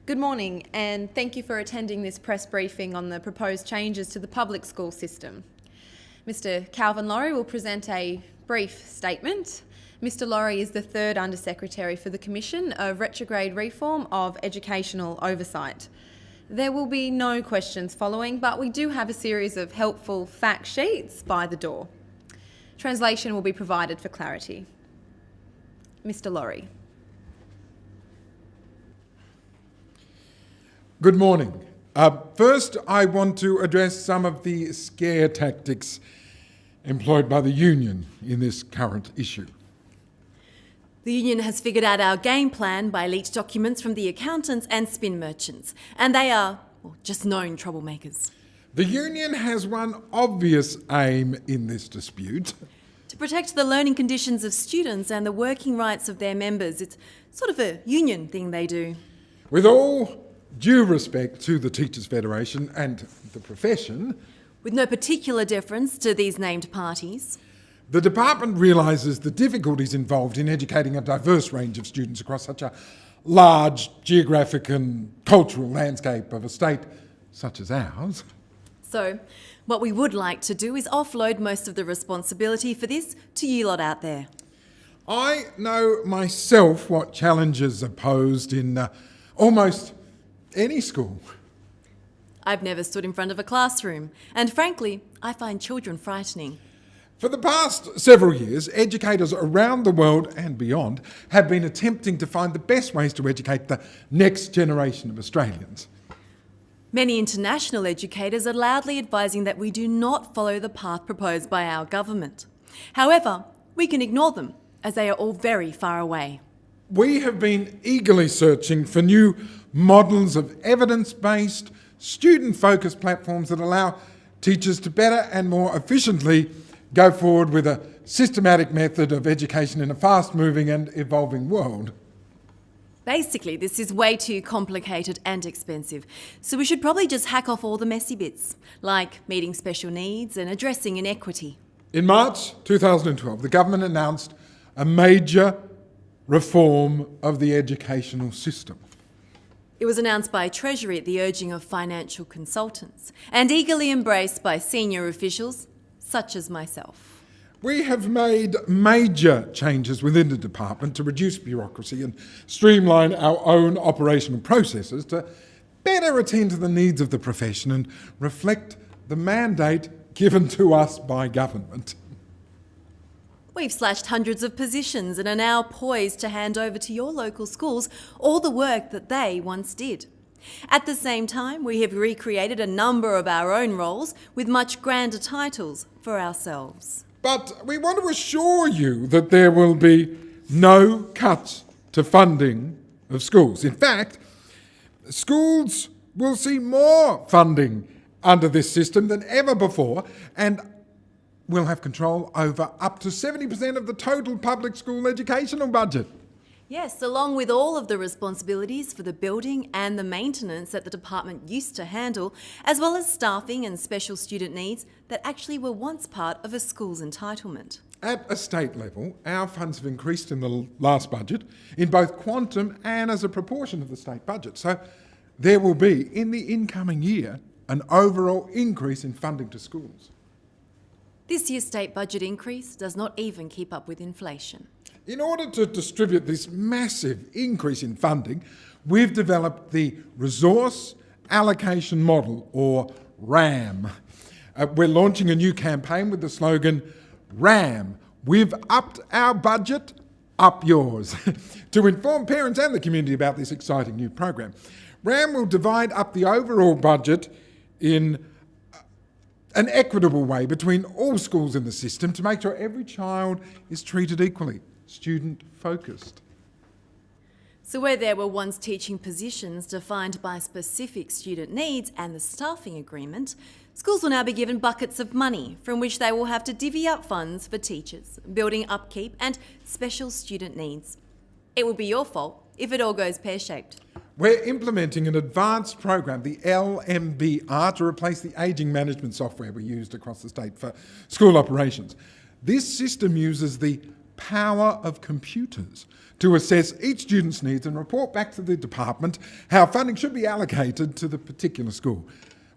Good morning, and thank you for attending this press briefing on the proposed changes to the public school system. Mr. Calvin Laurie will present a brief statement. Mr. Laurie is the third Undersecretary for the Commission of Retrograde Reform of Educational Oversight. There will be no questions following, but we do have a series of helpful fact sheets by the door. Translation will be provided for clarity. Mr. Laurie. Good morning. First, I want to address some of the scare tactics employed by the union in this current issue. The union has figured out our game plan by leaked documents from the accountants and spin merchants, and they are, just known troublemakers. The union has one obvious aim in this dispute. To protect the learning conditions of students and the working rights of their members. It's sort of a union thing they do. With all due respect to the Teachers' Federation and the profession, with no particular deference to these named parties, the department realises the difficulties involved in educating a diverse range of students across such a large geographic and cultural landscape of a state such as ours. So, what we would like to do is offload most of the responsibility for this to you lot out there. I know myself what challenges are posed in almost any school. I've never stood in front of a classroom, and frankly, I find children frightening. For the past several years, educators around the world and beyond have been attempting to find the best ways to educate the next generation of Australians. Many international educators are loudly advising that we do not follow the path proposed by our government. However, we can ignore them, as they are all very far away. We have been eagerly searching for new models of evidence-based, student-focused platforms that allow teachers to better and more efficiently go forward with a systematic method of education in a fast-moving and evolving world. Basically, this is way too complicated and expensive, so we should probably just hack off all the messy bits, like meeting special needs and addressing inequity. In March 2012, the government announced a major reform of the educational system. It was announced by Treasury at the urging of financial consultants and eagerly embraced by senior officials such as myself. We have made major changes within the department to reduce bureaucracy and streamline our own operational processes to better attend to the needs of the profession and reflect the mandate given to us by government. We've slashed hundreds of positions and are now poised to hand over to your local schools all the work that they once did. At the same time, we have recreated a number of our own roles with much grander titles for ourselves. But we want to assure you that there will be no cuts to funding of schools. In fact, schools will see more funding under this system than ever before, and we'll have control over up to 70% of the total public school educational budget. Yes, along with all of the responsibilities for the building and the maintenance that the department used to handle, as well as staffing and special student needs that actually were once part of a school's entitlement. At a state level, our funds have increased in the last budget in both quantum and as a proportion of the state budget. So there will be, in the incoming year, an overall increase in funding to schools. This year's state budget increase does not even keep up with inflation. In order to distribute this massive increase in funding, we've developed the Resource Allocation Model, or RAM. We're launching a new campaign with the slogan, RAM, we've upped our budget, up yours, to inform parents and the community about this exciting new program. RAM will divide up the overall budget in an equitable way between all schools in the system to make sure every child is treated equally, student-focused. So where there were once teaching positions defined by specific student needs and the staffing agreement, schools will now be given buckets of money from which they will have to divvy up funds for teachers, building upkeep and special student needs. It will be your fault if it all goes pear-shaped. We're implementing an advanced program, the LMBR, to replace the ageing management software we used across the state for school operations. This system uses the power of computers to assess each student's needs and report back to the department how funding should be allocated to the particular school.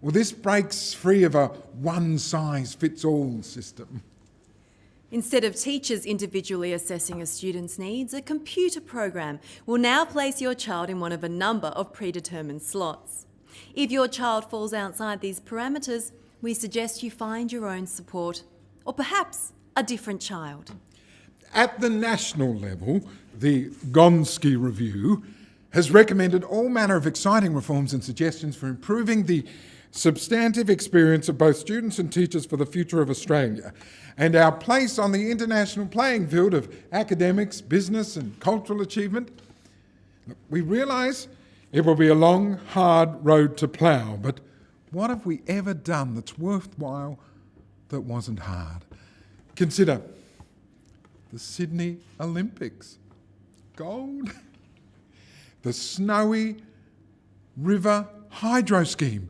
Well, this breaks free of a one-size-fits-all system. Instead of teachers individually assessing a student's needs, a computer program will now place your child in one of a number of predetermined slots. If your child falls outside these parameters, we suggest you find your own support, or perhaps a different child. At the national level, the Gonski Review has recommended all manner of exciting reforms and suggestions for improving the substantive experience of both students and teachers for the future of Australia, and our place on the international playing field of academics, business and cultural achievement. Look, we realise it will be a long, hard road to plough, but what have we ever done that's worthwhile that wasn't hard? Consider the Sydney Olympics, gold. The Snowy River Hydro Scheme,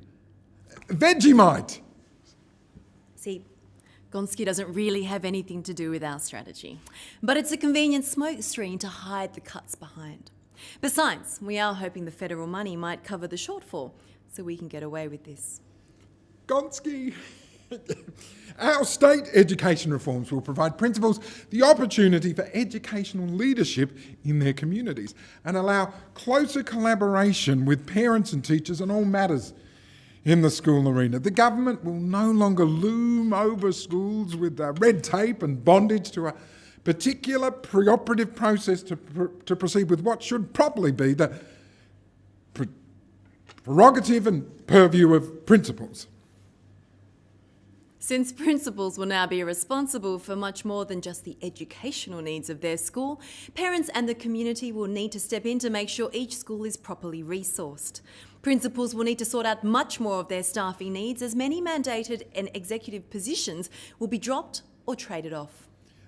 Vegemite. See, Gonski doesn't really have anything to do with our strategy, but it's a convenient smokescreen to hide the cuts behind. Besides, we are hoping the federal money might cover the shortfall, so we can get away with this. Gonski. Our state education reforms will provide principals the opportunity for educational leadership in their communities and allow closer collaboration with parents and teachers on all matters in the school arena. The government will no longer loom over schools with red tape and bondage to a particular preoperative process to proceed with what should probably be the prerogative and purview of principals. Since principals will now be responsible for much more than just the educational needs of their school, parents and the community will need to step in to make sure each school is properly resourced. Principals will need to sort out much more of their staffing needs, as many mandated and executive positions will be dropped or traded off.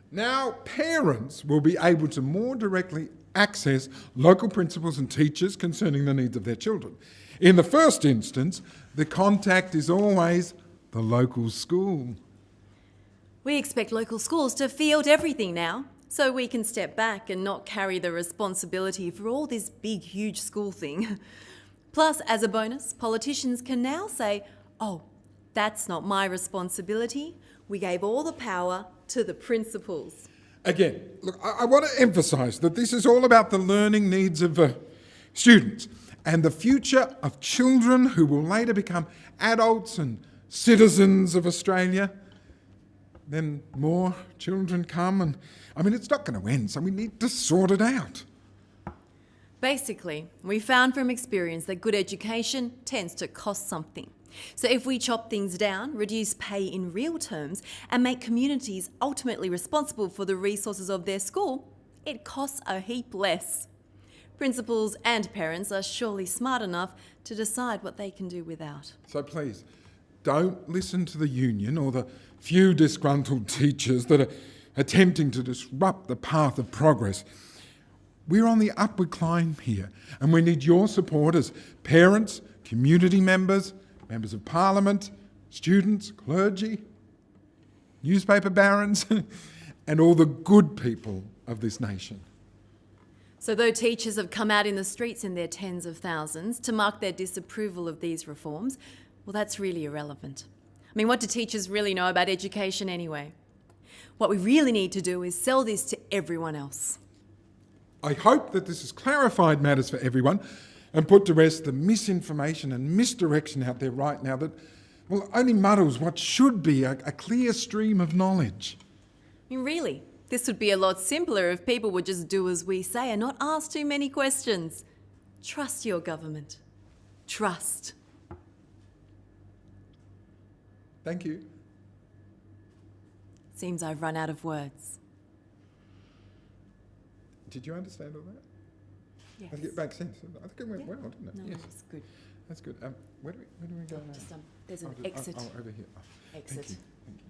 Now, parents will be able to more directly access local principals and teachers concerning the needs of their children. In the first instance, the contact is always the local school. We expect local schools to field everything now, so we can step back and not carry the responsibility for all this big, huge school thing. Plus, as a bonus, politicians can now say, oh, that's not my responsibility. We gave all the power to the principals. Again, look, I want to emphasise that this is all about the learning needs of students and the future of children who will later become adults and citizens of Australia. Then more children come and, it's not going to end, so we need to sort it out. Basically, we found from experience that good education tends to cost something. So if we chop things down, reduce pay in real terms, and make communities ultimately responsible for the resources of their school, it costs a heap less. Principals and parents are surely smart enough to decide what they can do without. So please, don't listen to the union or the few disgruntled teachers that are attempting to disrupt the path of progress. We're on the upward climb here, and we need your support as parents, community members, members of parliament, students, clergy, newspaper barons, and all the good people of this nation. So though teachers have come out in the streets in their tens of thousands to mark their disapproval of these reforms, well, that's really irrelevant. What do teachers really know about education anyway? What we really need to do is sell this to everyone else. I hope that this has clarified matters for everyone and put to rest the misinformation and misdirection out there right now that, only muddles what should be a clear stream of knowledge. Really, this would be a lot simpler if people would just do as we say and not ask too many questions. Trust your government. Trust. Thank you. Seems I've run out of words. Did you understand all that? Yes. I think it makes sense. I think it went well, didn't it? No, Yes. that's good. That's good. Where do we go now? There's an exit. Over here. Oh, Exit. Thank you.